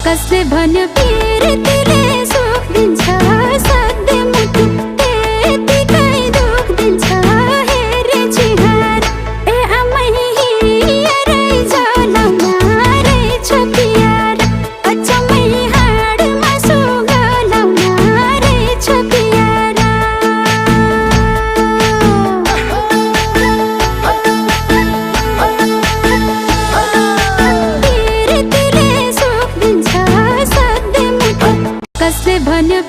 कसले भन्यो पिरतिले सुख दिन्छ सधैँ मुटु त्यतिकै दुख दिन्छ हेरे चिहार ए आमै हिँडै जलाउन रहेछ प्यार अचम्मै हाडमा सुगलाउन रहेछ प्यार पिरतिले सुख दिन्छ सधैँ मुटु कसले भन्यो